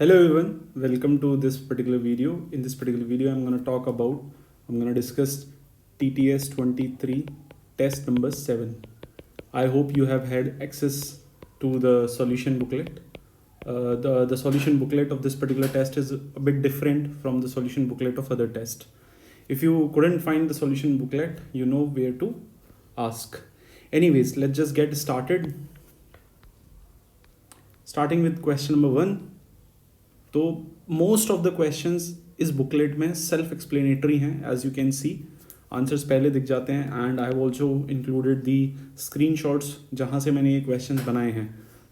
Hello everyone, welcome to this particular video. In this particular video, I'm going to discuss TTS 23 test number 7. I hope you have had access to the solution booklet. The solution booklet of this particular test is a bit different from the solution booklet of other tests. If you couldn't find the solution booklet, you know where to ask. Anyways, let's just get started. Starting with question number 1. तो most of the questions इस booklet में self explanatory हैं, as you can see answers पहले दिख जाते हैं and I have also included the screenshots जहाँ से मैंने ये क्वेश्चंस बनाए हैं.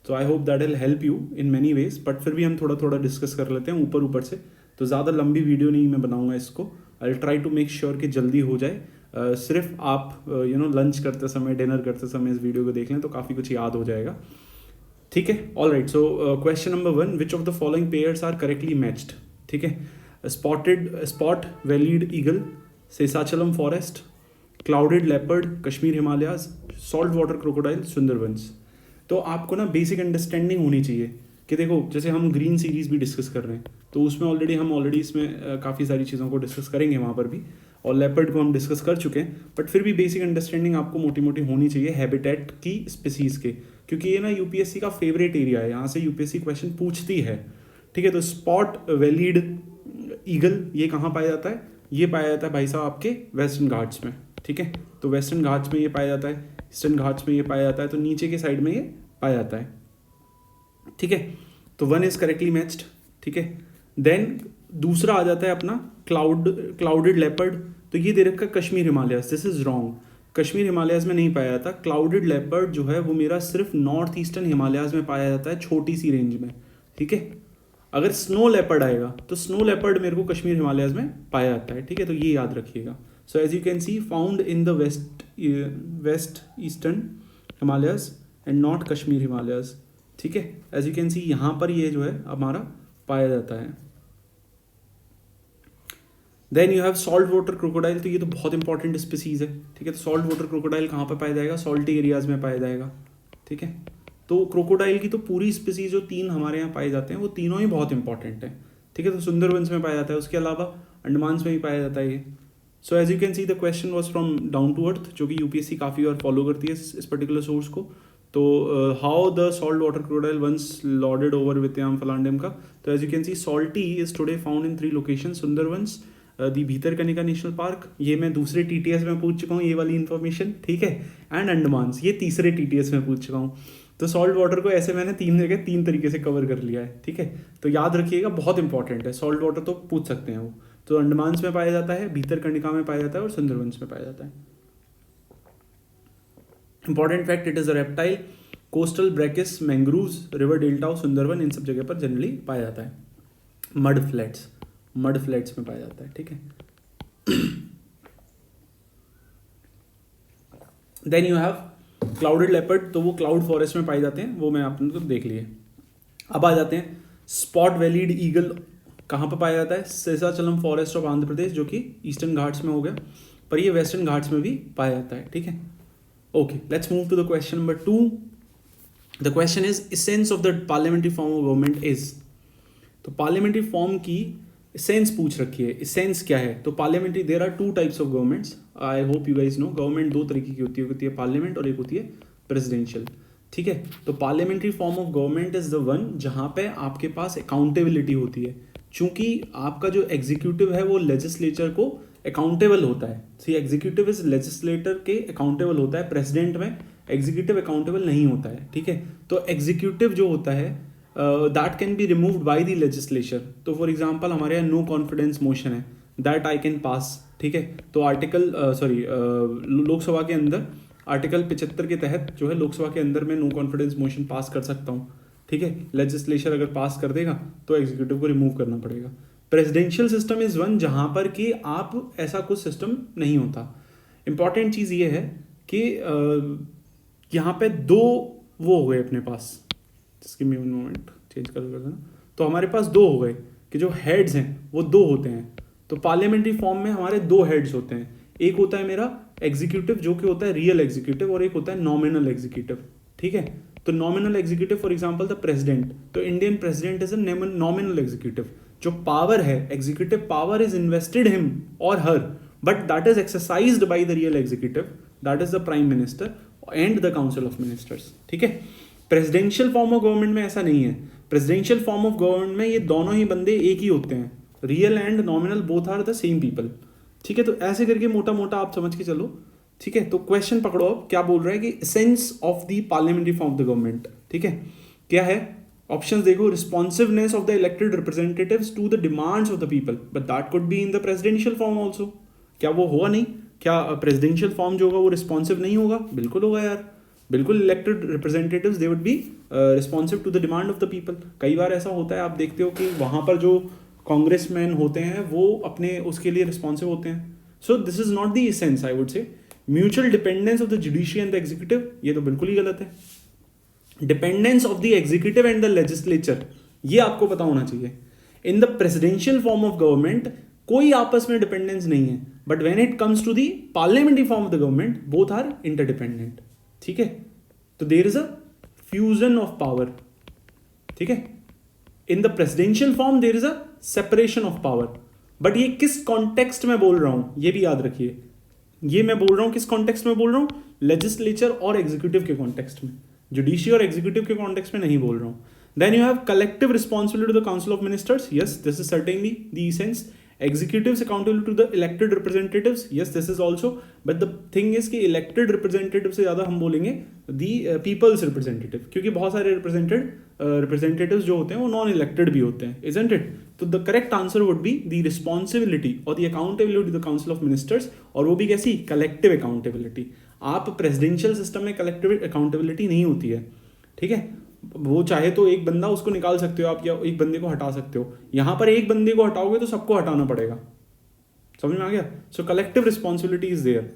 तो I hope that will help you in many ways, but फिर भी हम थोड़ा थोड़ा डिस्कस कर लेते हैं ऊपर से. तो ज़्यादा लंबी वीडियो नहीं मैं बनाऊंगा इसको. I will try to make sure कि जल्दी हो जाए. सिर्फ आप लंच करते समय, डिनर करते समय इस वीडियो को देख लें तो काफ़ी कुछ याद हो जाएगा. ठीक है, all right. So question number 1, which of the following pairs are correctly matched. ठीक है, spot billed eagle, Seshachalam forest, clouded leopard, Kashmir Himalayas, salt water crocodile, Sundarbans. तो आपको ना बेसिक अंडरस्टैंडिंग होनी चाहिए कि देखो, जैसे हम ग्रीन सीरीज भी डिस्कस कर रहे हैं तो उसमें ऑलरेडी इसमें काफ़ी सारी चीज़ों को डिस्कस करेंगे वहाँ पर भी, और लेपर्ड को हम डिस्कस कर चुके हैं. बट फिर भी बेसिक अंडरस्टैंडिंग आपको मोटी मोटी होनी चाहिए हैबिटेट की, स्पीसीज़ के, क्योंकि ये ना यूपीएससी का फेवरेट एरिया है. यहाँ से यूपीएससी क्वेश्चन पूछती है. ठीक है, तो स्पॉट वैलीड ईगल ये कहाँ पाया जाता है? ये पाया जाता है भाई साहब आपके वेस्टर्न घाट्स में. ठीक है, तो वेस्टर्न घाट्स में ये पाया जाता है, ईस्टर्न घाट्स में ये पाया जाता है, तो नीचे के साइड में ये पाया जाता है. ठीक है, तो 1 इज करेक्टली मैच्ड. ठीक है, देन दूसरा आ जाता है अपना क्लाउडेड लेपर्ड. तो ये दे रखा Kashmir Himalayas. This is wrong. Kashmir Himalayas में नहीं पाया जाता. क्लाउडेड लेपर्ड जो है वो मेरा सिर्फ नॉर्थ ईस्टर्न हिमालयाज में पाया जाता है, छोटी सी रेंज में. ठीक है, अगर स्नो लेपर्ड आएगा तो स्नो लेपर्ड मेरे को कश्मीर हिमालयाज में पाया जाता है. ठीक है, तो ये याद रखिएगा. So as you can see, found in the west eastern Himalayas and not Kashmir Himalayas. ठीक है, एज यू कैन सी यहाँ पर ये जो है हमारा पाया जाता है. Then you have salt water crocodile. तो ये तो बहुत इंपॉर्टेंट स्पीसीज है. ठीक है, तो सॉल्ट वाटर क्रोकोडाइल कहाँ पर पाया जाएगा? सॉल्टी एरियाज में पाया जाएगा. ठीक है, तो क्रोकोडाइल की तो पूरी स्पीसीज जो 3 हमारे यहाँ पाए जाते हैं वो तीनों ही बहुत इंपॉर्टेंट है. ठीक है, तो सुंदरबंस में पाया जाता है, उसके अलावा अंडमान्स में भी पाया जाता है ये. So as you can see the question was from down to earth, जो कि यूपीएससी काफ़ी और फॉलो करती है इस पर्टिकुलर सोर्स को. तो how the salt water crocodile once lorded over वित्याम फलांडम का. तो as you can see salty is today found in 3 location, Sundarbans, the Bhitarkanika national park, ये मैं दूसरे टीटीएस में पूछ चुका हूँ ये वाली इन्फॉर्मेशन. ठीक है, एंड अंडमान्स ये तीसरे टीटीएस में पूछ चुका हूँ. तो सॉल्ट वाटर को ऐसे मैंने 3 जगह 3 तरीके से कवर कर लिया है. ठीक है, तो याद रखिएगा, बहुत इंपॉर्टेंट है. सॉल्ट वाटर तो पूछ सकते हैं वो. तो अंडमान्स में पाया जाता है, भीतरकनिका में पाया जाता है और सुंदरबंस में पाया जाता है. Important fact, it is a reptile. Coastal brackish, mangroves, river delta और सुंदरबन, इन सब जगह पर जनरली पाया जाता है. मड फ्लैट्स में पाया जाता है. ठीक है, then you have clouded leopard. तो वो क्लाउड फॉरेस्ट में पाए जाते हैं, वो मैं आपने तो देख लिए. अब आ जाते हैं स्पॉट वैलीड ईगल. कहाँ पर पाया जाता है? सेसाचलम फॉरेस्ट ऑफ आंध्र प्रदेश, जो कि ईस्टर्न घाट्स में हो गया, पर ये वेस्टर्न घाट्स में भी पाया जाता है. ठीक है, okay, let's move to the question number 2. The question is essence of the parliamentary form of government is. तो पार्लियामेंट्री फॉर्म की एसेंस पूछ रखी है. एसेंस क्या है? तो parliamentary, there are 2 types of governments. I hope you guys know, government 2 तरीके की होती है पार्लियामेंट और एक होती है प्रेसिडेंशियल. ठीक है, तो parliamentary form of government is the one जहाँ पे आपके पास अकाउंटेबिलिटी होती है. चूंकि आपका जो एग्जीक्यूटिव है वो लेजिस्लेचर को अकाउंटेबल होता है. सी एग्जीक्यूटिव इज लेजिस्लेटर के अकाउंटेबल होता है. प्रेसिडेंट में एग्जीक्यूटिव अकाउंटेबल नहीं होता है. ठीक है, तो एग्जीक्यूटिव जो होता है that can be removed by the legislature. तो फॉर एग्जांपल हमारे यहाँ नो कॉन्फिडेंस मोशन है, दैट आई कैन पास. ठीक है, तो लोकसभा के अंदर आर्टिकल 75 के तहत जो है लोकसभा के अंदर मैं नो कॉन्फिडेंस मोशन पास कर सकता हूँ. ठीक है, लेजिस्लेचर अगर पास कर देगा तो एग्जीक्यूटिव को रिमूव करना पड़ेगा. प्रेसिडेंशियल सिस्टम इज वन जहाँ पर कि आप ऐसा कुछ सिस्टम नहीं होता. इंपॉर्टेंट चीज़ ये है कि यहाँ पे 2 वो हो गए अपने पास. इसकी मोमेंट चेंज कर देना. तो हमारे पास 2 हो गए कि जो हेड्स हैं वो 2 होते हैं. तो पार्लियामेंट्री फॉर्म में हमारे 2 हेड्स होते हैं. एक होता है मेरा एग्जीक्यूटिव जो कि होता है रियल एग्जीक्यूटिव, और एक होता है नॉमिनल एग्जीक्यूटिव. ठीक है, तो nominal executive for example the president, तो Indian president is a nominal executive. जो पावर है, executive power is invested him और her, but that is exercised by the real executive, that is the prime minister and the council of ministers. ठीक है. Presidential form of government में ऐसा नहीं है. Presidential form of government में ये दोनों ही बंदे एक ही होते हैं, real and nominal both are the same people. ठीक है. तो ऐसे करके मोटा मोटा आप समझ के चलो. ठीक है. तो क्वेश्चन पकड़ो अब, क्या बोल रहा है कि essence of the parliamentary form of the government. ठीक है. क्या है ऑप्शंस देखो. Responsiveness of the elected representatives to the demands of the people, but that could be in the presidential form also. क्या वो हुआ नहीं? क्या प्रेसिडेंशियल फॉर्म जो होगा वो रिस्पॉन्सिव नहीं होगा? बिल्कुल होगा यार. बिल्कुल. Elected representatives they would be responsive to the demand of the people. कई बार ऐसा होता है, आप देखते हो कि वहां पर जो कांग्रेसमैन होते हैं वो अपने उसके लिए रिस्पॉन्सिव होते हैं. So this is not the essence, I would say. Mutual dependence of the judiciary and the executive, ये तो बिल्कुल ही गलत है. Dependence of the executive and the legislature, ये आपको पता होना चाहिए. In the presidential form of government कोई आपस में डिपेंडेंस नहीं है, but when it comes to the parliamentary form of the government both are interdependent. ठीक है. तो there is a fusion of power. ठीक है. In the presidential form there is a separation of power. But ये किस context में बोल रहा हूं ये भी याद रखिए. ये मैं बोल रहा हूं किस कॉन्टेक्स्ट में बोल रहा हूं? लेजिस्लेचर और एग्जीक्यूटिव के कॉन्टेक्स्ट में. जुडिशरी और एग्जीक्यूटिव के कॉन्टेक्स्ट में नहीं बोल रहा हूं. Then you have collective responsibility to the council of ministers. Yes, this is certainly the sense. Executives accountable to the elected representatives. Yes, this is also. But the thing is कि elected representative से ज़्यादा हम बोलेंगे the people's representative, क्योंकि बहुत सारे representatives जो होते हैं वो non elected भी होते हैं, isn't it? तो the correct answer would be the responsibility or the accountability to the council of ministers. और वो भी कैसी? collective accountability. आप presidential system में collective accountability नहीं होती है. ठीक है. वो चाहे तो एक बंदा उसको निकाल सकते हो आप, या एक बंदे को हटा सकते हो. यहां पर एक बंदे को हटाओगे तो सबको हटाना पड़ेगा. समझ में आ गया? सो कलेक्टिव रिस्पॉन्सिबिलिटी इज देयर.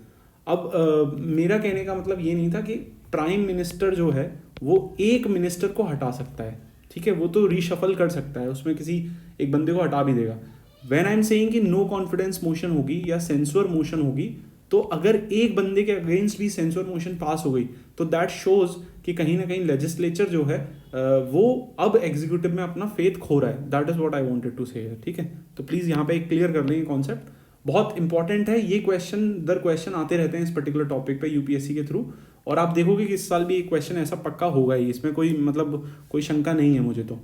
अब मेरा कहने का मतलब ये नहीं था कि प्राइम मिनिस्टर जो है वो एक मिनिस्टर को हटा सकता है. ठीक है. वो तो रीशफल कर सकता है, उसमें किसी एक बंदे को हटा भी देगा. व्हेन आई एम सेइंग कि नो कॉन्फिडेंस मोशन होगी या सेंसर मोशन होगी, तो अगर एक बंदे के अगेंस्ट भी सेंसर मोशन पास हो गई तो दैट शोज कि कहीं ना कहीं लेजिस्लेचर जो है वो अब एग्जीक्यूटिव में अपना फेथ खो रहा है. That is what I wanted to say. ठीक है. तो प्लीज यहाँ पे एक क्लियर कर लें कॉन्सेप्ट, बहुत इंपॉर्टेंट है. ये क्वेश्चन दर क्वेश्चन आते रहते हैं इस पर्टिकुलर टॉपिक पे यूपीएससी के थ्रू, और आप देखोगे कि इस साल भी एक क्वेश्चन ऐसा पक्का होगा ही, इसमें कोई मतलब कोई शंका नहीं है मुझे तो.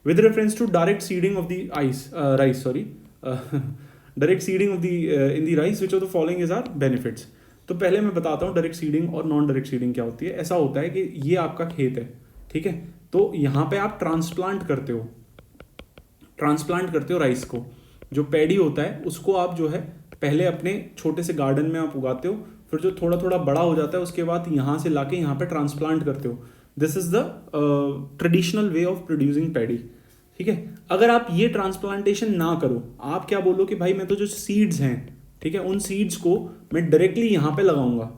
With reference to direct seeding of the rice, sorry direct seeding of the in the rice, which of the following is are benefits. तो पहले मैं बताता हूँ डायरेक्ट सीडिंग और नॉन डायरेक्ट सीडिंग क्या होती है. ऐसा होता है कि ये आपका खेत है. ठीक है. तो यहाँ पे आप ट्रांसप्लांट करते हो राइस को. जो पैडी होता है उसको आप जो है पहले अपने छोटे से गार्डन में आप उगाते हो, फिर जो थोड़ा थोड़ा बड़ा हो जाता है उसके बाद यहाँ से लाके यहाँ पे ट्रांसप्लांट करते हो. This is the traditional way of producing paddy. ठीक है. अगर आप ये ट्रांसप्लांटेशन ना करो, आप क्या बोलो कि भाई मैं तो जो सीड्स हैं, ठीक है, उन सीड्स को मैं डायरेक्टली यहाँ पे लगाऊंगा.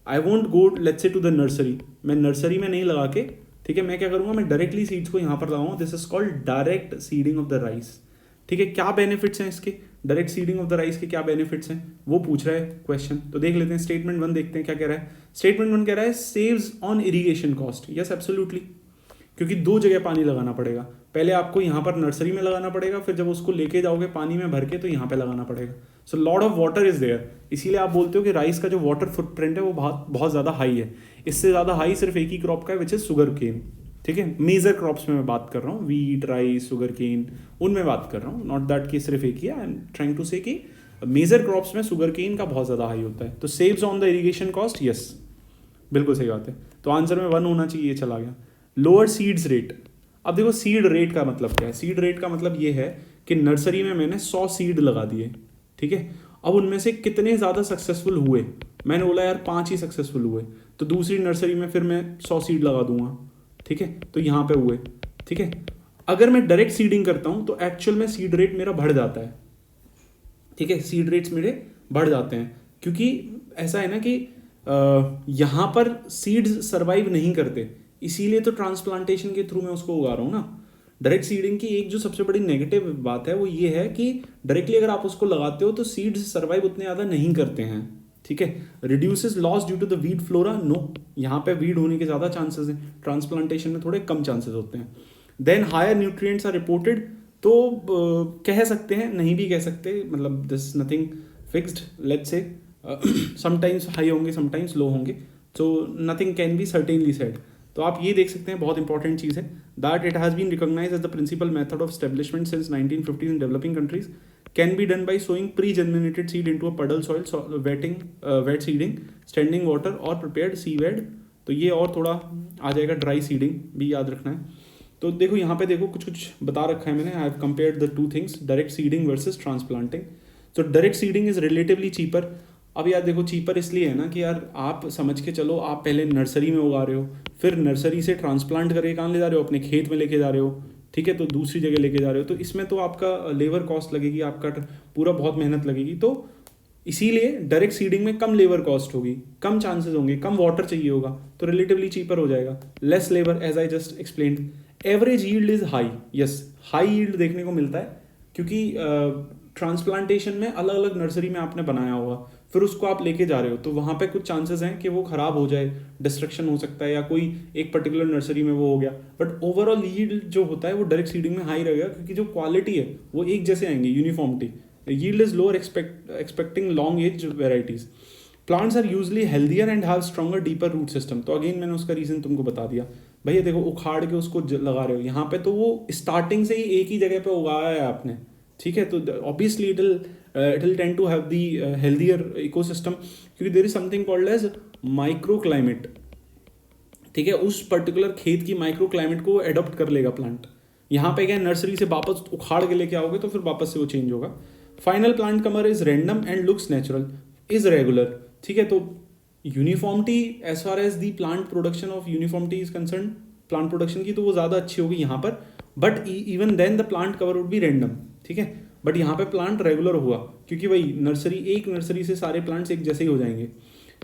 I won't go let's say to the nursery. मैं नर्सरी में नहीं लगा के, ठीक है, मैं क्या करूंगा, मैं डायरेक्टली सीड्स को यहाँ पर लगाऊंगा. This is called direct seeding of the rice. ठीक है. क्या बेनिफिट्स हैं इसके? Direct seeding of the rice के क्या बेनिफिट्स हैं वो पूछ रहा है क्वेश्चन. तो देख लेते हैं. स्टेटमेंट 1 देखते हैं क्या कह रहा है. स्टेटमेंट 1 कह रहा है saves on irrigation cost. Yes, absolutely. क्योंकि 2 जगह पानी लगाना पड़ेगा. पहले आपको यहाँ पर नर्सरी में लगाना पड़ेगा, फिर जब उसको लेके जाओगे पानी में भर के तो यहाँ पे लगाना पड़ेगा. So lot of water is there. इसीलिए आप बोलते हो कि राइस का जो वाटर फुटप्रिंट है वो बहुत ज़्यादा हाई है. इससे ज़्यादा हाई सिर्फ एक ही क्रॉप का है, विच इज शुगर केन. ठीक है. मेजर क्रॉप्स में मैं बात कर रहा हूँ, वीट, राइस, शुगर केन, उनमें बात कर रहा हूँ. नॉट दैट कि सिर्फ एक ही है. आई एम ट्राइंग टू से कि मेजर क्रॉप्स में शुगर केन का बहुत ज़्यादा हाई होता है. तो saves on the irrigation cost. Yes, बिल्कुल सही बात है. तो आंसर में 1 होना चाहिए. चला गया. Lower seeds rate. अब देखो सीड रेट का मतलब क्या है. सीड रेट का मतलब ये है कि नर्सरी में मैंने 100 सीड लगा दिए. ठीक है. अब उनमें से कितने ज़्यादा सक्सेसफुल हुए, मैंने बोला यार 5 ही सक्सेसफुल हुए, तो दूसरी नर्सरी में फिर मैं 100 सीड लगा दूंगा. ठीक है. तो यहाँ पे हुए. ठीक है. अगर मैं डायरेक्ट सीडिंग करता हूँ तो एक्चुअल में सीड रेट मेरा बढ़ जाता है. ठीक है. सीड रेट्स मेरे बढ़ जाते हैं क्योंकि ऐसा है ना कि यहाँ पर सीड्स सर्वाइव नहीं करते, इसीलिए तो ट्रांसप्लांटेशन के थ्रू मैं उसको उगा रहा हूँ ना. डायरेक्ट सीडिंग की एक जो सबसे बड़ी नेगेटिव बात है वो ये है कि डायरेक्टली अगर आप उसको लगाते हो तो सीड्स सर्वाइव उतने ज़्यादा नहीं करते हैं. ठीक है। Reduces loss due to the weed flora, no, यहाँ पे वीड होने के ज़्यादा चांसेस हैं, ट्रांसप्लांटेशन में थोड़े कम चांसेस होते हैं। Then higher nutrients are reported, तो कह सकते हैं, नहीं भी कह सकते, मतलब this nothing fixed, let's say sometimes high होंगे, समटाइम्स लो होंगे, so nothing can be certainly said. तो आप ये देख सकते हैं, बहुत इंपॉर्टेंट चीज़ है, that it has been recognised as the principal method of establishment since 1950s in developing countries, can be done by sowing pre germinated seed into a puddle soil, wet seeding, standing water और prepared seedbed. तो ये और थोड़ा आ जाएगा, dry seeding भी याद रखना है। तो देखो यहाँ पे देखो कुछ कुछ बता रखा है मैंने, I have compared the two things, direct seeding versus transplanting. तो direct seeding is relatively cheaper. अब यार देखो चीपर इसलिए है ना कि यार आप समझ के चलो, आप पहले नर्सरी में उगा रहे हो, फिर नर्सरी से ट्रांसप्लांट करके कहाँ ले जा रहे हो, अपने खेत में लेके जा रहे हो, ठीक है, तो दूसरी जगह लेके जा रहे हो, तो इसमें तो आपका लेबर कॉस्ट लगेगी, आपका पूरा बहुत मेहनत लगेगी। तो इसीलिए डायरेक्ट सीडिंग में कम लेबर कॉस्ट होगी, कम चांसेस होंगे, कम वाटर चाहिए होगा, तो रिलेटिवली चीपर हो जाएगा, less labour, as I just explained. Average yield is high, yes, high yield देखने को मिलता है, क्योंकि ट्रांसप्लांटेशन में अलग अलग नर्सरी में आपने बनाया होगा, फिर उसको आप लेके जा रहे हो, तो वहाँ पे कुछ चांसेस हैं कि वो खराब हो जाए, डिस्ट्रक्शन हो सकता है, या कोई एक पर्टिकुलर नर्सरी में वो हो गया, बट ओवरऑल यील्ड जो होता है वो डायरेक्ट सीडिंग में हाई रहेगा, क्योंकि जो क्वालिटी है वो एक जैसे आएंगे, uniformity. Yield is lower expecting long age varieties. Plants are usually healthier and have stronger deeper root system. तो अगेन मैंने उसका रीज़न तुमको बता दिया। भैया देखो उखाड़ के उसको लगा रहे हो, यहाँ पे तो वो स्टार्टिंग से ही एक ही जगह पे उगाया है आपने, ठीक है, तो obviously it will tend to have the healthier ecosystem, क्योंकि there is something called as micro climate, ठीक है, उस पर्टिकुलर खेत की माइक्रो क्लाइमेट को एडॉप्ट कर लेगा प्लांट। यहाँ पे क्या नर्सरी से वापस उखाड़ के लेके आओगे तो फिर वापस से वो चेंज होगा। Final plant cover is random and looks natural, is regular, ठीक है, तो uniformity as far as the plant production of uniformity is concern, plant production की, तो वो ज़्यादा अच्छी होगी यहाँ पर, but even then the plant cover would be random, ठीक है, बट यहाँ पे प्लांट रेगुलर हुआ, क्योंकि वही नर्सरी, एक नर्सरी से सारे प्लांट्स एक जैसे ही हो जाएंगे।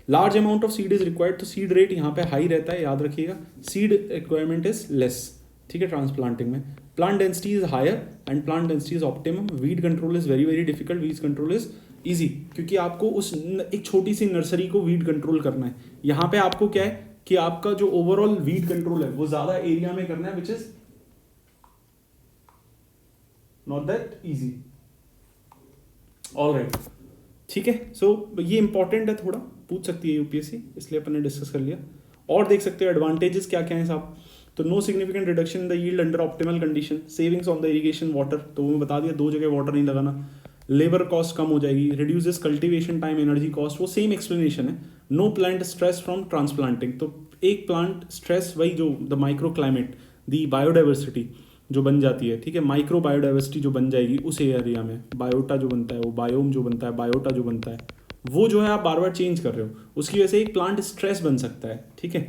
Large amount of seed is required, तो सीड रेट यहाँ पे हाई रहता है, याद रखिएगा, सीड रिक्वायरमेंट इज लेस, ठीक है, ट्रांसप्लांटिंग में। Plant density is higher and plant density is optimum. Weed control is very very difficult, weed control is easy, क्योंकि आपको उस एक छोटी सी नर्सरी को वीड कंट्रोल करना है। यहाँ पे आपको क्या है कि आपका जो ओवरऑल वीड कंट्रोल है वो ज्यादा एरिया में करना है, which is not that easy. Alright, ठीक है, सो ये इंपॉर्टेंट है, थोड़ा पूछ सकती है यूपीएससी, इसलिए अपन ने डिस्कस कर लिया। और देख सकते हो एडवांटेजेस क्या क्या हैं साहब, तो no significant reduction in the yield under optimal condition, savings on the irrigation water, तो वो मैं बता दिया, दो जगह वाटर नहीं लगाना, लेबर कॉस्ट कम हो जाएगी, reduces cultivation time, energy cost, वो सेम एक्सप्लेनेशन है। No plant stress from transplanting, तो एक प्लांट स्ट्रेस वही जो the micro climate, the biodiversity जो बन जाती है, ठीक है, माइक्रो बायोडाइवर्सिटी जो बन जाएगी उस एरिया में, बायोटा जो बनता है, वो बायोम जो बनता है, बायोटा जो बनता है, वो जो है आप बार बार चेंज कर रहे हो, उसकी वजह से एक प्लांट स्ट्रेस बन सकता है, ठीक है।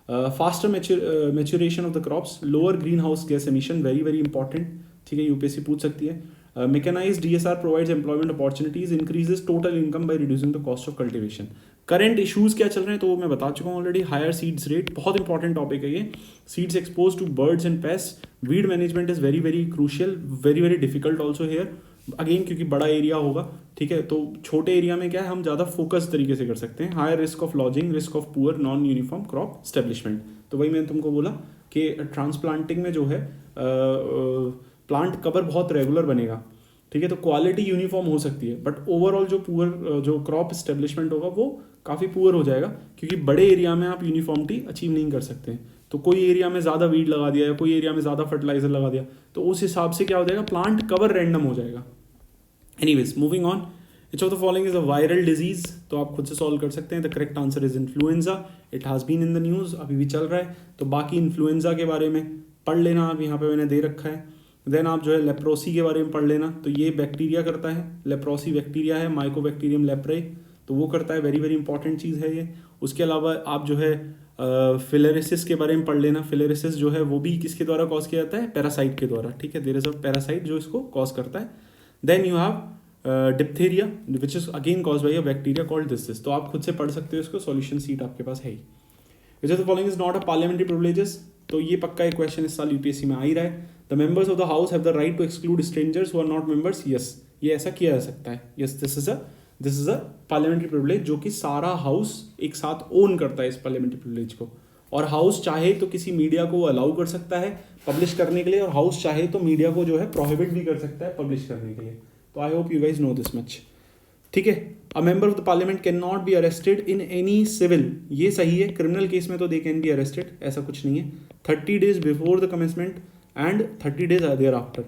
Faster maturation of the crops, lower green house gas emission, very very important, ठीक है, यूपीएससी पूछ सकती है। Mechanised DSR provides employment opportunities, increases total income by reducing the cost of cultivation. Current issues क्या चल रहे हैं तो वो मैं बता चुका हूँ ऑलरेडी। हायर सीड्स रेट, बहुत इंपॉर्टेंट टॉपिक है ये, seeds expose to birds and pest, weed management is very very crucial, very very difficult also here, again क्योंकि बड़ा एरिया होगा, ठीक है, तो छोटे एरिया में क्या है हम ज़्यादा फोकस तरीके से कर सकते हैं। Higher risk of lodging, risk of poor non uniform crop establishment, तो वही मैंने तुमको बोला कि ट्रांसप्लांटिंग में जो है प्लांट कवर बहुत रेगुलर बनेगा, ठीक है, तो क्वालिटी यूनिफॉर्म हो सकती है, बट ओवरऑल जो पुअर जो क्रॉप स्टेब्लिशमेंट होगा वो काफ़ी पुअर हो जाएगा, क्योंकि बड़े एरिया में आप यूनिफॉर्मिटी अचीव नहीं कर सकते। तो कोई एरिया में ज़्यादा वीड लगा दिया या कोई एरिया में ज़्यादा फर्टिलाइजर लगा दिया, तो उस हिसाब से क्या हो जाएगा, प्लांट कवर रैंडम हो जाएगा। Anyways moving on, which of the following is a viral disease, तो आप खुद से सॉल्व कर सकते हैं। The correct answer is influenza, it has been in the news, अभी भी चल रहा है, तो बाकी इन्फ्लुएंजा के बारे में पढ़ लेना, अब यहाँ पे मैंने दे रखा है। देन आप जो है लेप्रोसी के बारे में पढ़ लेना, तो ये बैक्टीरिया करता है, लेप्रोसी बैक्टीरिया है, माइकोबैक्टीरियम लेप्रे, तो वो करता है, वेरी वेरी इंपॉर्टेंट चीज़ है ये। उसके अलावा आप जो है फिलेरिसिस के बारे में पढ़ लेना, फिलेरिसिस जो है वो भी किसके द्वारा कॉज किया जाता है, पैरासाइट के द्वारा, ठीक है, देयर इज अ पैरासाइट जो इसको कॉज करता है। Then you have diphtheria which is again cause by a bacteria called this, तो आप खुद से पढ़ सकते हो इसको, सॉल्यूशन सीट आपके पास है ही। Which of the following is not a parliamentary privileges, तो ये पक्का एक क्वेश्चन इस साल यूपीएससी में आ ही रहा है। The members of the house have the right to exclude strangers who are not members, yes, ये ऐसा किया जा सकता है, yes, this is a this is a parliamentary privilege जो कि सारा हाउस एक साथ ओन करता है इस पार्लियामेंट्री प्रिविलेज को, और हाउस चाहे तो किसी मीडिया को अलाउ कर सकता है पब्लिश करने के लिए, और हाउस चाहे तो मीडिया को जो है प्रोहिबिट भी कर सकता है पब्लिश करने के लिए। तो I hope you guys know this much, ठीक है। A member of the parliament can not be arrested in any civil, ये सही है, क्रिमिनल केस में तो दे कैन बी अरेस्टेड, ऐसा कुछ नहीं है, 30 days before the commencement and 30 days thereafter.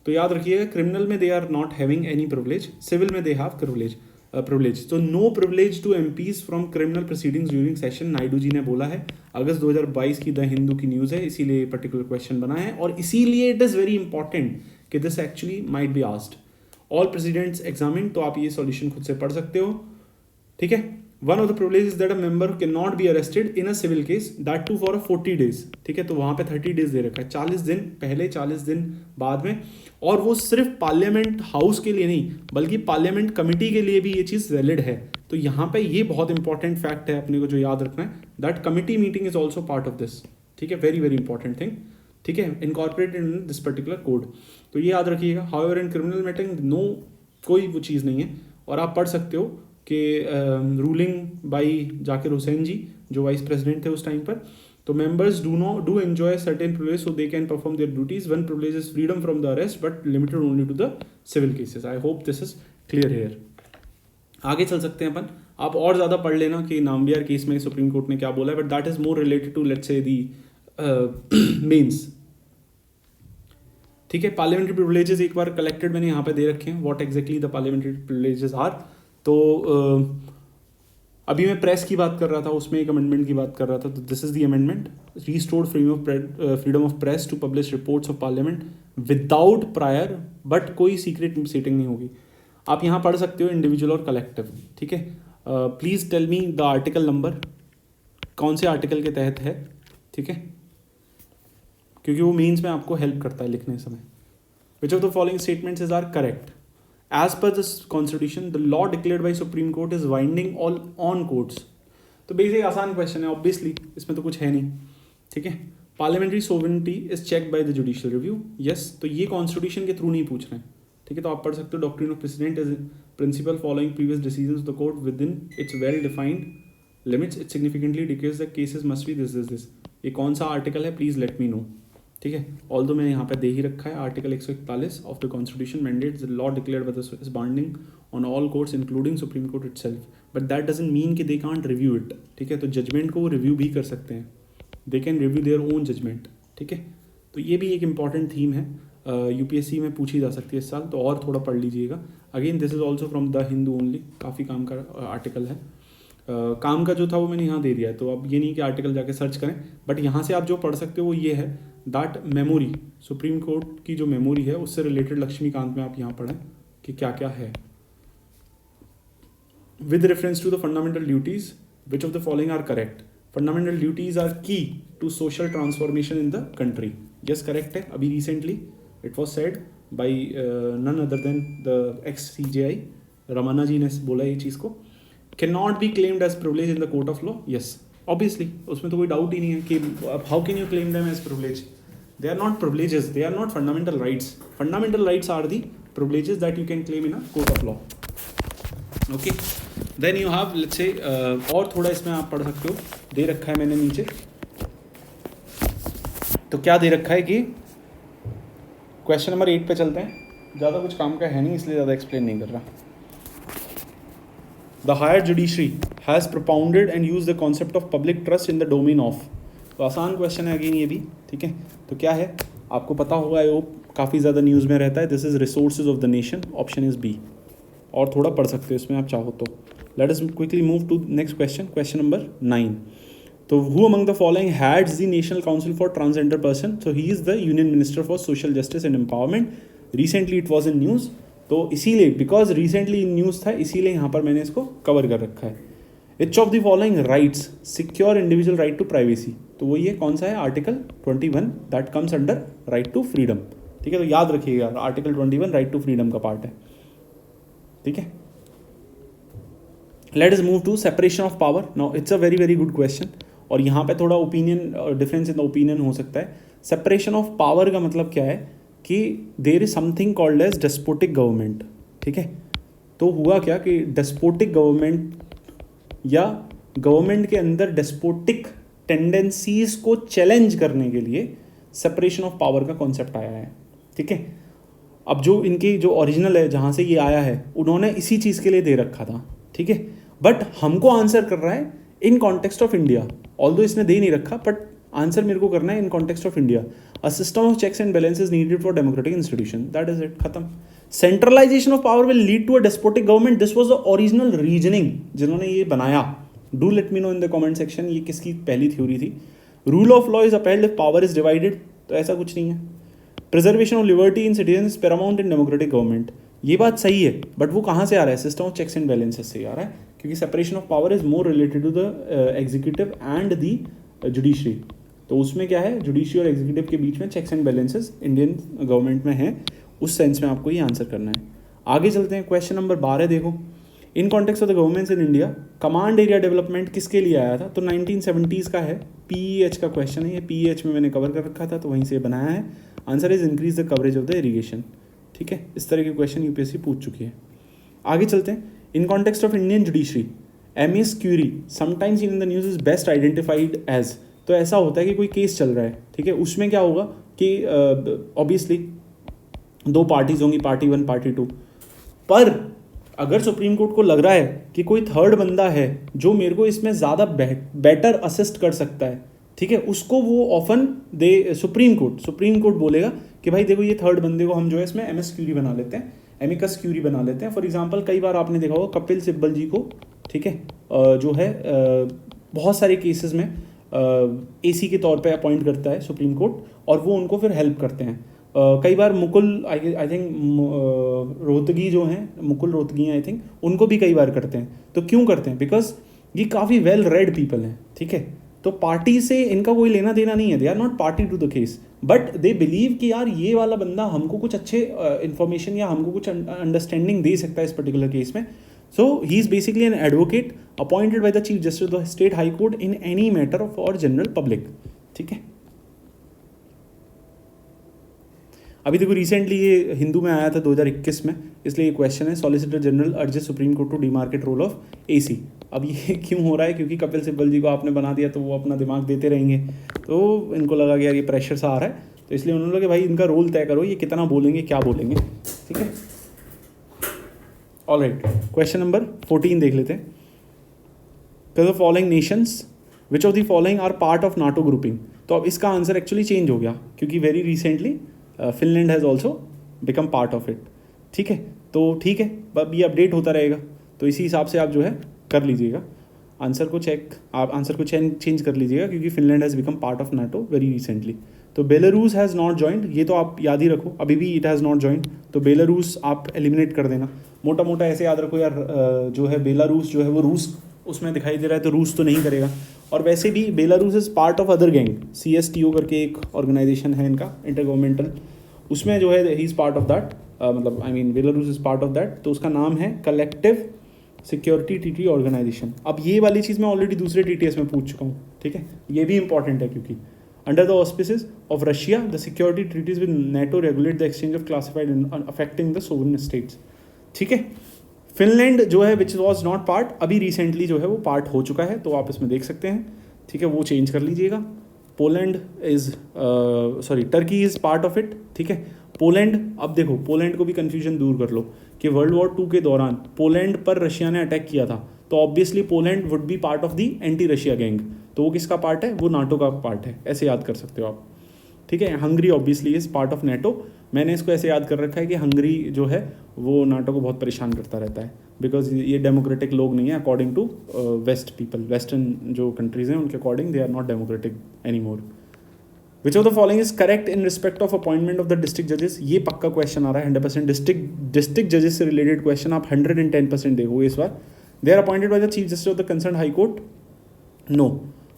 तो याद रखिएगा, क्रिमिनल में they are not having any privilege, civil में दे हैव प्रिविलेज। तो no privilege to MPs from criminal proceedings during session, Naidu ji ने बोला है, अगस्त 2022 की द हिंदू की न्यूज़ है, इसीलिए ये पर्टिकुलर क्वेश्चन बना है, और इसीलिए इट इज़ वेरी इंपॉर्टेंट कि this actually might be asked. All presidents examine, तो आप ये सॉल्यूशन खुद से पढ़ सकते हो, ठीक है। One of the privileges that a member can not be arrested in a civil case, that too for 40 days, ठीक है। तो वहाँ पे 30 डेज दे रखा है, 40 दिन पहले 40 दिन बाद में, और वो सिर्फ पार्लियामेंट हाउस के लिए नहीं बल्कि पार्लियामेंट कमेटी के लिए भी ये चीज़ वैलिड है। तो यहाँ पे ये बहुत इंपॉर्टेंट फैक्ट है अपने को जो याद रखना है, that committee meeting is also part of this, ठीक है, वेरी वेरी इंपॉर्टेंट थिंग, ठीक है, incorporated in this particular code. तो ये याद रखिएगा। However in criminal meeting no, कोई वो चीज़ नहीं है, और आप पढ़ सकते हो कि रूलिंग बाई जाकिर हुसैन जी जो वाइस प्रेसिडेंट थे उस टाइम पर, तो members do enjoy certain privilege so they can perform their duties, one privilege is freedom from the arrest but limited only to the civil cases. I hope this is clear here. आगे चल सकते हैं अपन, आप और ज़्यादा पढ़ लेना कि नाम्बियार केस में सुप्रीम कोर्ट ने क्या बोला है, but that is more related to let's say the mains, ठीक है। पार्लियामेंट्री प्रिविलेजेस एक बार कलेक्टेड मैंने यहाँ पे दे रखे हैं, what exactly the parliamentary privileges are. तो अभी मैं प्रेस की बात कर रहा था, उसमें एक अमेंडमेंट की बात कर रहा था, तो this is the amendment, restored freedom of press to publish reports of parliament without prior, but कोई सीक्रेट सीटिंग नहीं होगी। आप यहाँ पढ़ सकते हो इंडिविजुअल और कलेक्टिव, ठीक है। Please tell me the article number, कौन से आर्टिकल के तहत है, ठीक है, क्योंकि वो मीन्स में आपको हेल्प करता है लिखने समय। Which of the following statements is are correct as per this constitution, the law declared by supreme court is binding all on courts. तो बेसिक आसान क्वेश्चन है, ऑब्वियसली इसमें तो कुछ है नहीं, ठीक है। Parliamentary sovereignty is check by the judicial review, yes, तो ये कॉन्स्टिट्यूशन के थ्रू नहीं पूछ रहे हैं, ठीक है। तो आप पढ़ सकते हो, doctrine of precedent is principle following previous decisions of the court within its well defined limits, it significantly decreases the cases must be this. ये कौन सा आर्टिकल है, प्लीज लेट मी नो, ठीक है। ऑल्दो मैंने यहाँ पे दे ही रखा है, article 141 of the constitution mandates the law declared by the is binding on all courts including supreme court itself, but that doesn't mean कि दे कांट रिव्यू इट, ठीक है। तो जजमेंट को वो रिव्यू भी कर सकते हैं, they can review their own judgment, ठीक है। तो ये भी एक इंपॉर्टेंट थीम है, यूपीएससी में पूछी जा सकती है इस साल, तो और थोड़ा पढ़ लीजिएगा। Again this is also from the Hindu only, काफ़ी काम का आर्टिकल है। काम का जो था वो मैंने यहाँ दे दिया है, तो अब ये नहीं कि आर्टिकल जाके सर्च करें, बट यहाँ से आप जो पढ़ सकते हो वो ये है, दैट मेमोरी, सुप्रीम कोर्ट की जो मेमोरी है उससे रिलेटेड लक्ष्मीकांत में आप यहाँ पढ़ें कि क्या क्या है। With reference to the fundamental duties which of the following are correct, fundamental duties are key to social transformation in the country, yes correct है। अभी recently it was said by none other than the ex CJI Ramana ji ने बोला ये चीज़ को। Can not be claimed as privilege in the court of law, yes obviously, उसमें तो कोई डाउट ही नहीं है कि how can you claim them as privilege, they are not privileges, they are not fundamental rights, fundamental rights are the privileges that you can claim in a court of law, okay. Then you have let's say और थोड़ा इसमें आप पढ़ सकते हो, दे रखा है मैंने नीचे, तो क्या दे रखा है कि क्वेश्चन नंबर 8 पे चलते हैं, ज़्यादा कुछ काम का है नहीं इसलिए ज़्यादा एक्सप्लेन नहीं कर रहा। The higher judiciary has propounded and used the concept of public trust in the domain of, तो आसान क्वेश्चन है अगेन ये भी, ठीक है। तो क्या है आपको पता होगा, आई होप काफ़ी ज़्यादा न्यूज़ में रहता है, this is resources of the nation, option is B, और थोड़ा पढ़ सकते हो इसमें आप चाहो तो। Let us quickly move to next question, question number 9। तो who among the following heads the national council for transgender person, तो he is the union minister for social justice and empowerment, recently it was in news, तो इसीलिए because recently news था इसीलिए यहाँ पर मैंने इसको कवर कर रखा है। Which of the following rights secure individual right to privacy, तो वो ये कौन सा है, article 21 that comes under right to freedom, ठीक है। तो याद रखिएगा आर्टिकल 21 राइट टू फ्रीडम का पार्ट है, ठीक है। Let us move to separation of power, now it's a very very good question, और यहाँ पे थोड़ा opinion difference in the opinion हो सकता है। सेपरेशन ऑफ पावर का मतलब क्या है कि there is something called as despotic government, ठीक है। तो हुआ क्या कि डेस्पोटिक गवर्नमेंट या गवर्नमेंट के अंदर डेस्पोटिक टेंडेंसीज को चैलेंज करने के लिए सेपरेशन ऑफ पावर का कॉन्सेप्ट आया है, ठीक है। अब जो इनकी जो ओरिजिनल है जहाँ से ये आया है उन्होंने इसी चीज़ के लिए दे रखा था, ठीक है, बट हमको आंसर कर रहा है in context of India, although इसने दे नहीं रखा, बट आंसर मेरे को करना है in context of India. A system of checks and balances needed for democratic institution, that is it, खत्म। Centralisation of power will lead to a despotic government, this was the original reasoning जिन्होंने ये बनाया। Do let me know in the comment section ये किसकी पहली theory थी। Rule of law is upheld if power is divided, तो ऐसा कुछ नहीं है। Preservation of liberty in citizen is Paramount in democratic government, ये बात सही है, बट वो कहाँ से आ रहा है, system of checks and balances से आ रहा है, क्योंकि separation of power is more related to the executive and the judiciary. तो उसमें क्या है, जुडिशरी और एग्जीक्यूटिव के बीच में checks and balances Indian government में है, उस सेंस में आपको ये आंसर करना है। आगे चलते हैं, क्वेश्चन नंबर 12 देखो। इन context of the governments in India command area development किसके लिए आया था, तो 1970s का है, पीईएच का क्वेश्चन है, ये पीईएच में मैंने कवर कर रखा था तो वहीं से बनाया है। Answer is increase the coverage of the irrigation, ठीक है। इस तरह के क्वेश्चन यूपीएससी पूछ चुकी है। आगे चलते हैं, in context of Indian judiciary amicus curiae sometimes in the news is best identified as, तो ऐसा होता है कि कोई केस चल रहा है, ठीक है, उसमें क्या होगा कि ऑब्वियसली दो पार्टीज होंगी, पार्टी 1 पार्टी 2, पर अगर सुप्रीम कोर्ट को लग रहा है कि कोई थर्ड बंदा है जो मेरे को इसमें ज़्यादा बेटर असिस्ट कर सकता है, ठीक है, उसको वो ऑफन दे सुप्रीम कोर्ट बोलेगा कि भाई देखो ये थर्ड बंदे को हम जो है इसमें एमएस क्यूरी बना लेते हैं, एमिकस क्यूरी बना लेते हैं। फॉर एग्जांपल कई बार आपने देखा होगा कपिल सिब्बल जी को, ठीक है, जो है बहुत सारे केसेस में एसी के तौर पे अपॉइंट करता है सुप्रीम कोर्ट, और वो उनको फिर हेल्प करते हैं। कई बार मुकुल आई थिंक रोहतगी जो हैं, मुकुल रोहतगी आई थिंक, उनको भी कई बार करते हैं। तो क्यों करते हैं, बिकॉज ये काफ़ी वेल रेड पीपल हैं, ठीक है, तो पार्टी से इनका कोई लेना देना नहीं है, they are not party to the case, but they believe कि यार ये वाला बंदा हमको कुछ अच्छे इन्फॉर्मेशन या हमको कुछ अंडरस्टैंडिंग दे सकता है इस पर्टिकुलर केस में। So he is basically an advocate appointed by the chief justice of the state high court in any matter of और जनरल पब्लिक, ठीक है। अभी देखो रिसेंटली ये हिंदू में आया था 2021 में, इसलिए ये क्वेश्चन है, solicitor general urges supreme court to demarcate role of AC. अब ये क्यों हो रहा है, क्योंकि कपिल सिब्बल जी को आपने बना दिया तो वो अपना दिमाग देते रहेंगे, तो इनको लगा कि यार ये प्रेशर सा आ रहा है, तो इसलिए उन्होंने लगा भाई इनका रोल तय करो, ये कितना बोलेंगे क्या बोलेंगे, ठीक है। ऑलराइट, क्वेश्चन नंबर 14 देख लेते हैं। The following nations which of the following are part of NATO grouping, तो अब इसका आंसर एक्चुअली चेंज हो गया क्योंकि very recently Finland has also become part of it, ठीक है। तो ठीक है, अब ये अपडेट होता रहेगा, तो इसी हिसाब से आप जो है कर लीजिएगा आंसर को चेक, आप आंसर को चेंज कर लीजिएगा, क्योंकि Finland has become part of NATO very recently. तो बेलारूस हैज़ नॉट जॉइंड, ये तो आप याद ही रखो, अभी भी इट हैज़ नॉट जॉइंड, तो बेलारूस आप एलिमिनेट कर देना, मोटा मोटा ऐसे याद रखो यार, जो है बेलारूस जो है वो रूस उसमें दिखाई दे रहा है, तो रूस तो नहीं करेगा। और वैसे भी Belarus is part of other gang, CSTO करके एक ऑर्गेनाइजेशन है इनका इंटरगवर्नमेंटल, उसमें जो है he is part of that, मतलब I mean Belarus is part of that, तो उसका नाम है कलेक्टिव सिक्योरिटी ट्रीटी ऑर्गेनाइजेशन। अब ये वाली चीज़ मैं ऑलरेडी दूसरे TTS में पूछ चुका हूँ, ठीक है, ये भी इंपॉर्टेंट है, क्योंकि under the auspices of Russia the security treaties with NATO regulate the exchange of classified affecting the sovereign states, ठीक है। फिनलैंड जो है विच वॉज नॉट पार्ट, अभी रिसेंटली जो है वो पार्ट हो चुका है, तो आप इसमें देख सकते हैं, ठीक है, वो चेंज कर लीजिएगा। Poland is sorry Turkey is part of it, ठीक है। पोलैंड, अब देखो पोलैंड को भी कन्फ्यूजन दूर कर लो कि वर्ल्ड वॉर 2 के दौरान पोलैंड पर रशिया ने अटैक किया था, तो obviously Poland would be part of the anti Russia gang, तो वो किसका पार्ट है, वो नाटो का पार्ट है, ऐसे याद कर सकते हो आप, ठीक है। Hungary obviously is part of NATO, मैंने इसको ऐसे याद कर रखा है कि हंगरी जो है वो नाटो को बहुत परेशान करता रहता है, बिकॉज ये डेमोक्रेटिक लोग नहीं है according to west people, western जो कंट्रीज़ हैं उनके according they are not democratic any more. Which of the following is correct in respect of appointment of the district जजेस, ये पक्का क्वेश्चन आ रहा है 100%, डिस्ट्रिक्ट जजेस से रिलेटेड क्वेश्चन आप 110% देखोगे इस बार। They are appointed by the chief justice of the concern high court, no,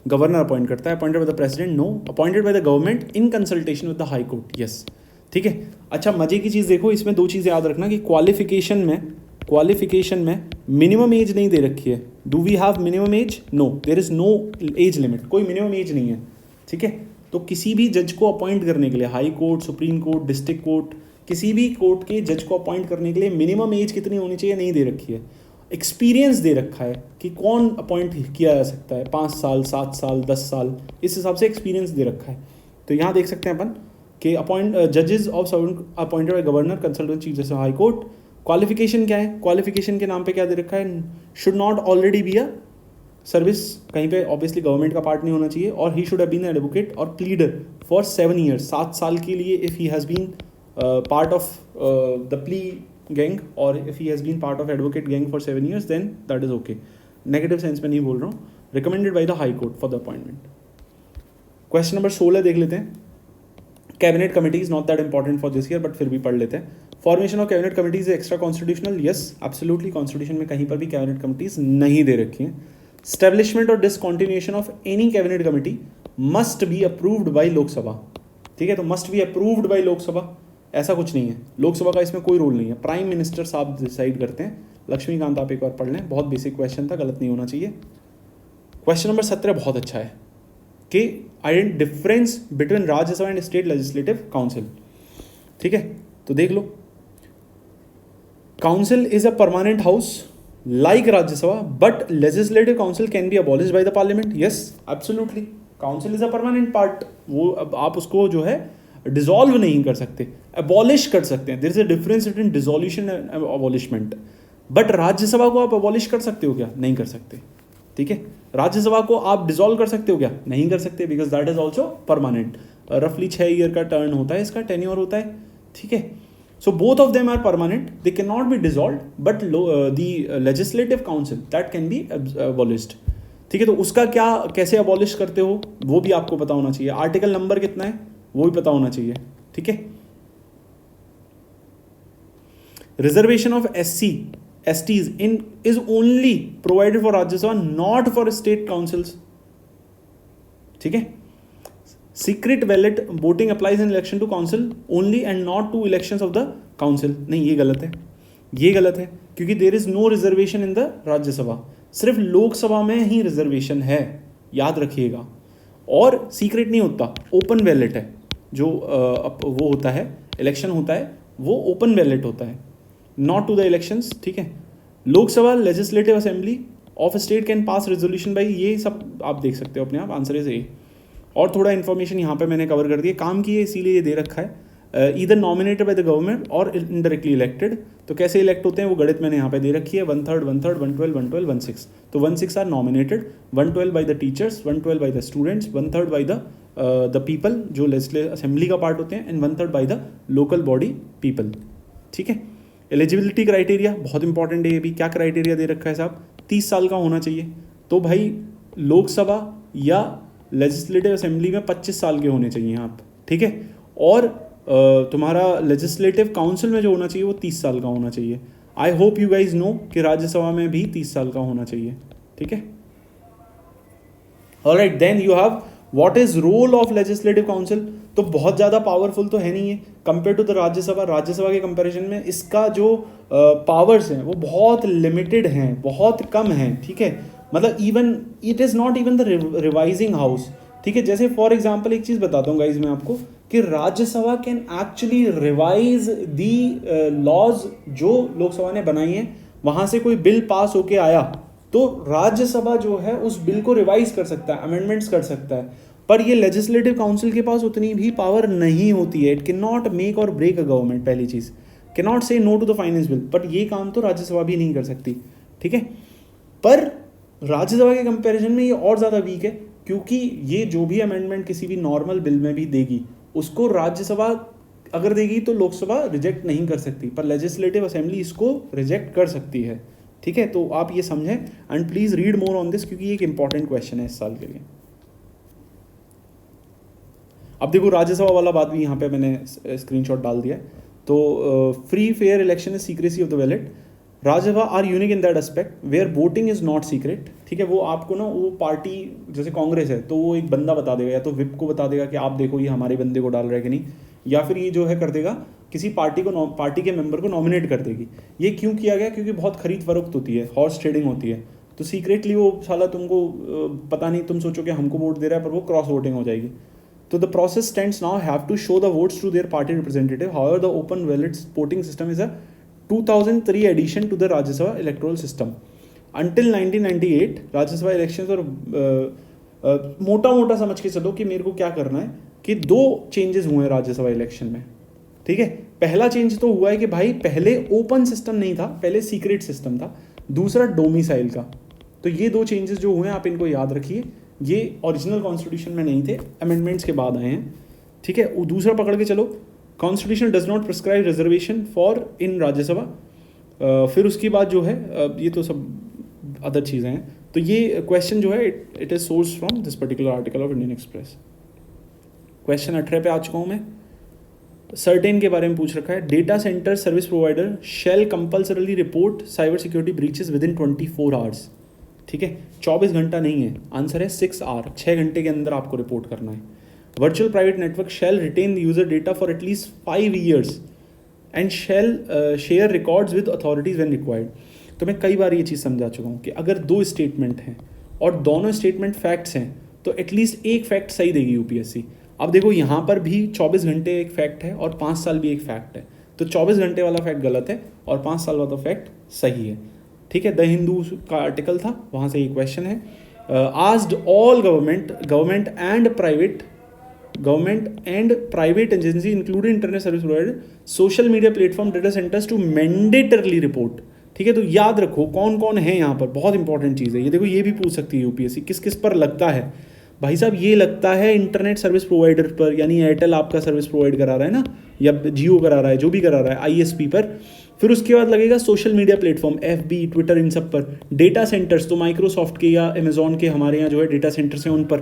governor appoint करता है, appointed by the president, no, appointed by the government in consultation with the high court, yes, ठीक है। अच्छा, मजे की चीज़ देखो, इसमें 2 चीज़ें याद रखना कि क्वालिफिकेशन में मिनिमम एज नहीं दे रखी है। Do we have minimum age, no, there is no age limit, कोई मिनिमम एज नहीं है, ठीक है। तो किसी भी जज को अपॉइंट करने के लिए high court, supreme court, district court किसी भी कोर्ट के जज को अपॉइंट करने के लिए मिनिमम एज कितनी होनी चाहिए नहीं दे रखी है, एक्सपीरियंस दे रखा है कि कौन अपॉइंट किया जा सकता है, 5 साल 7 साल 10 साल, इस हिसाब से एक्सपीरियंस दे रखा है। तो यहाँ देख सकते हैं अपन कि जजेस of appointed by governor consultant chief justice high court. Qualification क्या है, क्वालिफिकेशन के नाम पे क्या दे रखा है, should not already be a service, कहीं पे ऑब्वियसली गवर्नमेंट का पार्ट नहीं होना चाहिए, और he should have been advocate और प्लीडर फॉर 7 ईयर्स, 7 साल के लिए if he has been part of the plea gang, और if he has been part of advocate gang for 7 years then that is okay. Negative sense में नहीं बोल रहा हूँ, recommended by the high court for the appointment. Question number 16 देख लेते हैं। Cabinet committee is not that important for this year, but फिर भी पढ़ लेते हैं। Formation of cabinet committees extra constitutional, yes absolutely, constitution में कहीं पर भी कैबिनेट कमिटीज नहीं दे रखी हैं। स्टैब्लिशमेंट और discontinuation of any cabinet committee must be approved by Lok Sabha, ठीक है, तो must be approved by Lok Sabha, ऐसा कुछ नहीं है, लोकसभा का इसमें कोई रोल नहीं है, प्राइम मिनिस्टर साहब डिसाइड करते हैं। लक्ष्मीकांत आप एक बार पढ़ लें, बहुत बेसिक क्वेश्चन था, गलत नहीं होना चाहिए। क्वेश्चन नंबर 17 बहुत अच्छा है कि identify difference between Rajya Sabha and state legislative council, ठीक है, तो देख लो। Council is a permanent house like Rajya but legislative council can be abolished by the parliament, yes absolutely, council is a permanent part, वो अब आप उसको जो है डिसॉल्व नहीं कर सकते, abolish कर सकते हैं, there is a difference between dissolution and abolishment, but Rajya Sabha को आप abolish कर सकते हो क्या, नहीं कर सकते, ठीक है। राज्यसभा को आप डिसॉल्व कर सकते हो क्या, नहीं कर सकते, because that is also permanent, रफली 6 ईयर का टर्न होता है, इसका टेन्योर होता है, ठीक है। So both of them are permanent, they cannot be dissolved, but the legislative council that can be abolished, ठीक है। तो उसका क्या कैसे abolish करते हो वो भी आपको पता होना चाहिए, आर्टिकल नंबर कितना है वो भी पता होना चाहिए, ठीक है। Reservation of STs in is only provided for Rajya Sabha, not for state councils, ठीक है। Secret ballot voting applies in election to council only and not to elections of the council, नहीं ये गलत है, ये गलत है, क्योंकि there is no reservation in the Rajya Sabha, सिर्फ लोकसभा में ही रिजर्वेशन है, याद रखिएगा। और सीक्रेट नहीं होता, ओपन बैलेट है, जो वो होता है इलेक्शन होता है वो ओपन बैलेट होता है, नॉट टू द इलेक्शंस, ठीक है। Lok Sabha legislative assembly of state can pass resolution by, ये सब आप देख सकते हो अपने आप, आंसर इज ए। और थोड़ा इन्फॉर्मेशन यहाँ पे मैंने कवर कर दिया, काम की है इसीलिए ये दे रखा है, either nominated by the government और इनडायरेक्टली इलेक्टेड। तो कैसे इलेक्ट होते हैं वो गणित मैंने यहाँ पे दे रखी है, 1/3 1/3 1/12 1/12 1/6, तो 1/6 are nominated, 1/12 by the teachers, 1/12 by the students, 1/3 by the people जो लेजिस्लेटिव असेंबली का पार्ट होते हैं, and 1/3 by the local body people, ठीक है। एलिजिबिलिटी क्राइटेरिया बहुत इंपॉर्टेंट है, ये भी क्या क्राइटेरिया दे रखा है साहब, 30 साल का होना चाहिए, तो भाई लोकसभा या लेजिस्लेटिव असेंबली में 25 साल के होने चाहिए आप, ठीक है। और तुम्हारा लेजिस्लेटिव काउंसिल में जो होना चाहिए वो 30 साल का होना चाहिए। I hope you guys know कि राज्यसभा में भी 30 साल का होना चाहिए, ठीक है। Alright, then you have what is role of legislative council, तो बहुत ज़्यादा पावरफुल तो है नहीं है compare to the Rajya Sabha, Rajya Sabha के कंपैरिजन में इसका जो पावर्स हैं वो बहुत लिमिटेड हैं, बहुत कम हैं, ठीक है। मतलब even it is not even the revising house, ठीक है। जैसे फॉर एग्जांपल एक चीज़ बताता हूँ गाइज मैं आपको कि Rajya Sabha can actually revise the laws जो लोकसभा ने बनाई हैं, वहाँ से कोई बिल पास होके आया तो राज्यसभा जो है उस बिल को रिवाइज कर सकता है, अमेंडमेंट्स कर सकता है, पर ये लेजिस्लेटिव काउंसिल के पास उतनी भी पावर नहीं होती है। It can not make or break a government, पहली चीज़, can not say no to the finance bill, but ये काम तो राज्यसभा भी नहीं कर सकती, ठीक है। पर राज्यसभा के कंपैरिजन में ये और ज़्यादा वीक है, क्योंकि ये जो भी अमेंडमेंट किसी भी नॉर्मल बिल में भी देगी उसको राज्यसभा अगर देगी तो लोकसभा रिजेक्ट नहीं कर सकती, पर लेजिस्लेटिव असेंबली इसको रिजेक्ट कर सकती है, ठीक है। तो आप ये समझें and please read more on this, क्योंकि ये एक इंपॉर्टेंट क्वेश्चन है इस साल के लिए। अब देखो राज्यसभा वाला बात भी यहाँ पे मैंने स्क्रीनशॉट डाल दिया है। तो free fair election is secrecy of the ballot, Rajya Sabha are unique in that aspect where voting is not secret, ठीक है। वो आपको ना वो पार्टी जैसे कांग्रेस है तो वो एक बंदा बता देगा, या तो विप को बता देगा कि आप देखो ये हमारे बंदे को डाल रहा है कि नहीं, या फिर ये जो है कर देगा किसी पार्टी के मेंबर को नॉमिनेट कर देगी। ये क्यों किया गया, क्योंकि बहुत खरीद फरोख्त होती है, हॉर्स ट्रेडिंग होती है, तो सीक्रेटली वो साला तुमको पता नहीं, तुम सोचो कि हमको वोट दे रहा है पर वो क्रॉस वोटिंग हो जाएगी। तो the process stands now have to show the votes to their party representative, however the open ballot voting system is a 2003 addition to the Rajya Sabha electoral system. Until 1998 Rajya Sabha elections, और मोटा मोटा समझ के चलो कि मेरे को क्या करना है कि 2 चेंजेस हुए हैं राज्यसभा इलेक्शन में. ठीक है, पहला चेंज तो हुआ है कि भाई पहले ओपन सिस्टम नहीं था, पहले सीक्रेट सिस्टम था. दूसरा डोमिसाइल का. तो ये 2 चेंजेस जो हुए हैं आप इनको याद रखिए. ये ओरिजिनल कॉन्स्टिट्यूशन में नहीं थे, अमेंडमेंट्स के बाद आए हैं. ठीक है, दूसरा पकड़ के चलो, constitution does not prescribe reservation for in Rajya Sabha. फिर उसके बाद जो है ये तो सब अदर चीज़ें हैं. तो ये क्वेश्चन जो है it is source from this particular article of Indian express. Question 18 पे आ चुका हूँ मैं. सर्टेन के बारे में पूछ रखा है. Data centre service provider shall compulsorily report cyber security breaches within 24 hours. ठीक है, 24 घंटा नहीं है, आंसर है 6 आवर, 6 घंटे के अंदर आपको रिपोर्ट करना है. Virtual private network shall retain user data for at least 5 years and shall share records with authorities when required. तो मैं कई बार ये चीज़ समझा चुका हूँ कि अगर 2 स्टेटमेंट हैं और दोनों स्टेटमेंट फैक्ट्स हैं तो एटलीस्ट एक फैक्ट सही देगी यूपीएससी. अब देखो यहाँ पर भी 24 घंटे एक फैक्ट है और 5 साल भी एक फैक्ट है. तो 24 घंटे वाला फैक्ट गलत है और 5 साल वाला फैक्ट सही है. ठीक है, द हिंदू का आर्टिकल था, वहाँ से ये क्वेश्चन है. Asked all government and private agency including internet service provider social media platform data centres to mandatorily report. ठीक है, तो याद रखो कौन कौन है यहाँ पर, बहुत इंपॉर्टेंट चीज़ है ये. देखो ये भी पूछ सकती है यूपीएससी, किस किस पर लगता है. भाई साहब ये लगता है इंटरनेट सर्विस प्रोवाइडर पर, यानी एयरटेल आपका सर्विस प्रोवाइड करा रहा है ना, या जियो करा रहा है, जो भी करा रहा है आईएसपी पर. फिर उसके बाद लगेगा social media platform, FB, Twitter, इन सब पर. डेटा सेंटर्स तो माइक्रोसॉफ्ट के या अमेजॉन के हमारे यहाँ जो है डेटा सेंटर्स हैं उन पर.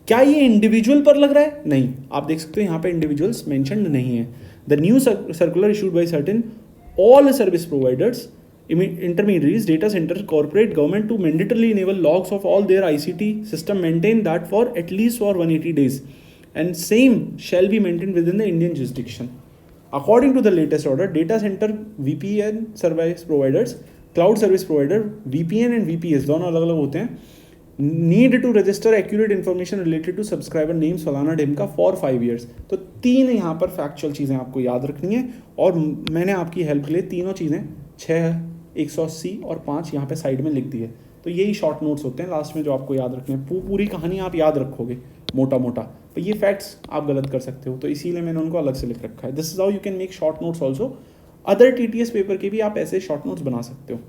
क्या ये इंडिविजुअल पर लग रहा है? नहीं, आप देख सकते हो यहाँ पे इंडिविजुअल्स मेंशन्ड नहीं है. The new circular issued by certain all service providers, intermediaries, data centers, corporate, government to mandatorily enable logs of all their ICT system, maintain that for at least for 180 days, and same shall be maintained within the Indian jurisdiction. According to the latest order, data center VPN service providers, cloud service provider, VPN and VPS दोनों अलग अलग होते हैं, need to register accurate information related to subscriber names फलाना ढिमका for 5 years. तो 3 यहाँ पर factual चीज़ें आपको याद रखनी है और मैंने आपकी हेल्प के लिए तीनों चीज़ें 6, 180 और 5 यहाँ पे साइड में लिख दिए. तो यही शॉर्ट नोट्स होते हैं लास्ट में जो आपको याद रखने हैं. पूरी कहानी आप याद रखोगे मोटा मोटा, तो ये फैक्ट्स आप गलत कर सकते हो, तो इसीलिए मैंने उनको अलग से लिख रखा है. This is how you can make short notes also. Other TTS paper के भी आप ऐसे शॉर्ट नोट्स बना सकते हो.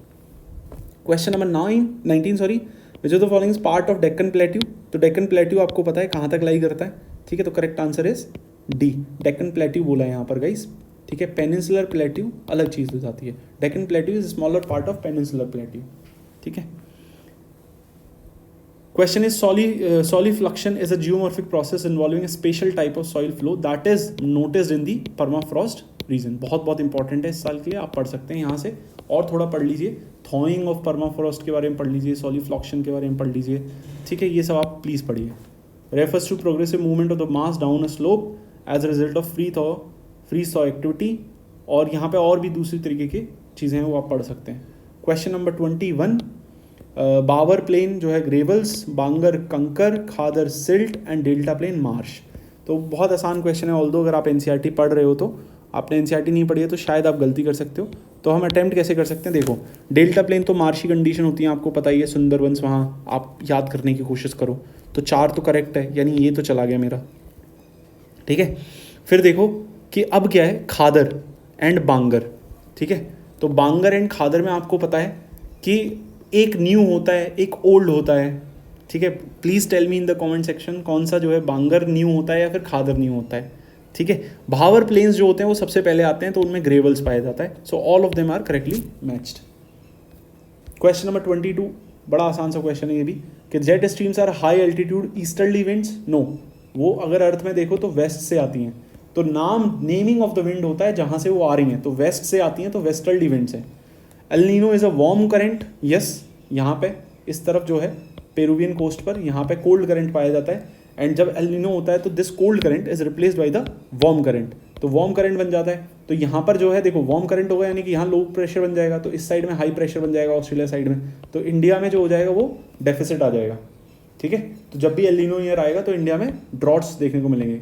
Question number 19 sorry, which of the following is part of Deccan plateau. तो डेक्कन प्लेट्यू आपको पता है कहाँ तक लाई करता है. ठीक है, तो correct answer is D, Deccan plateau बोला है यहाँ पर गाइस. ठीक है, पेनिनसुलर प्लेट्यू अलग चीज़ हो जाती है. Deccan plateau is smaller part of peninsular plateau. ठीक है. Question is solifluction is a geomorphic process involving a special type of soil flow that is noticed in the permafrost region. बहुत important है इस साल के लिए, आप पढ़ सकते हैं यहाँ से और थोड़ा पढ़ लीजिए. थॉइंग ऑफ परमाफ्रॉस्ट के बारे में पढ़ लीजिए, solifluction के बारे में पढ़ लीजिए. ठीक है, ये सब आप प्लीज़ पढ़िए. Refers to progressive movement of the mass down a slope as a result of freeze thaw activity. और यहाँ पे और भी दूसरी तरीके की चीज़ें हैं वो आप पढ़ सकते हैं. क्वेश्चन नंबर 21, बावर प्लेन जो है gravels, bhangar kankar, khadar silt and delta plain marsh. तो बहुत आसान क्वेश्चन है, ऑल्दो अगर आप एनसीईआरटी पढ़ रहे हो तो. आपने एनसीईआरटी नहीं पढ़ी है तो शायद आप गलती कर सकते हो. तो हम अटैम्प्ट कैसे कर सकते हैं, देखो डेल्टा प्लेन तो मार्शी कंडीशन होती है, आपको पता ही है, सुंदरबंस, वहाँ आप याद करने की कोशिश करो. तो 4 तो करेक्ट है, यानी ये तो चला गया मेरा. ठीक है, फिर देखो कि अब क्या है, खादर एंड बांगर. ठीक है, तो बांगर एंड खादर में आपको पता है कि एक न्यू होता है, एक ओल्ड होता है. ठीक है, please tell me in the comment section कौन सा जो है बांगर न्यू होता है या फिर खादर न्यू होता है. ठीक है, भावर प्लेन्स जो होते हैं वो सबसे पहले आते हैं, तो उनमें ग्रेवल्स पाया जाता है. So all of them are correctly matched. Question number 22, बड़ा आसान सा क्वेश्चन है ये भी, कि jet streams are high altitude easterly winds. No, वो अगर अर्थ में देखो तो वेस्ट से आती हैं. तो नेमिंग ऑफ द विंड होता है जहाँ से वो आ रही हैं, तो वेस्ट से आती हैं तो वेस्टर्ली विंड्स हैं. El Nino is a warm current. Yes, यहाँ पे इस तरफ जो है पेरुवियन कोस्ट पर यहाँ पे कोल्ड करंट पाया जाता है. एंड जब एल नीनो होता है तो this cold current is replaced by the warm current. तो वार्म करंट बन जाता है. तो यहाँ पर जो है देखो वार्म करंट होगा यानी कि यहाँ लो प्रेशर बन जाएगा, तो इस साइड में हाई प्रेशर बन जाएगा ऑस्ट्रेलिया साइड में. तो इंडिया में जो हो जाएगा वो डेफिसिट आ जाएगा. ठीक है, तो जब भी एल नीनो ईयर आएगा तो इंडिया में ड्रॉट्स देखने को मिलेंगे.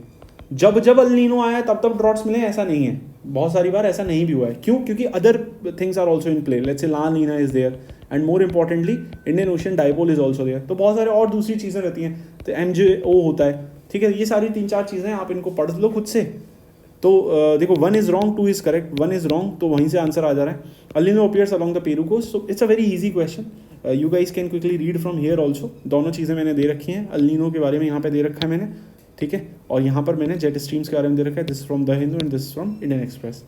जब जब अल नीनो आया तब तब ड्रॉट्स मिले ऐसा नहीं है, बहुत सारी बार ऐसा नहीं भी हुआ है। क्यों? क्योंकि other things are also in play, let's say La Nina is there and more importantly Indian Ocean dipole is also there. तो बहुत सारे और दूसरी चीज़ें रहती हैं, तो MJO होता है, ठीक है। ये सारी 3-4 चीज़ें आप इनको पढ़ लो खुद से। तो देखो 1 is wrong 2 is correct, 1 is wrong, तो वहीं से आंसर आ जा रहा है। El Nino appears along the Peru coast, so it's a very easy question, you guys can quickly read from here also. दोनों चीज़ें मैंने दे रखी हैं, अल नीनो के बारे में यहाँ पे दे रखा है मैंने, ठीक है, और यहाँ पर मैंने जेट स्ट्रीम्स के बारे में दे रखा है, this from the Hindu and this from Indian express.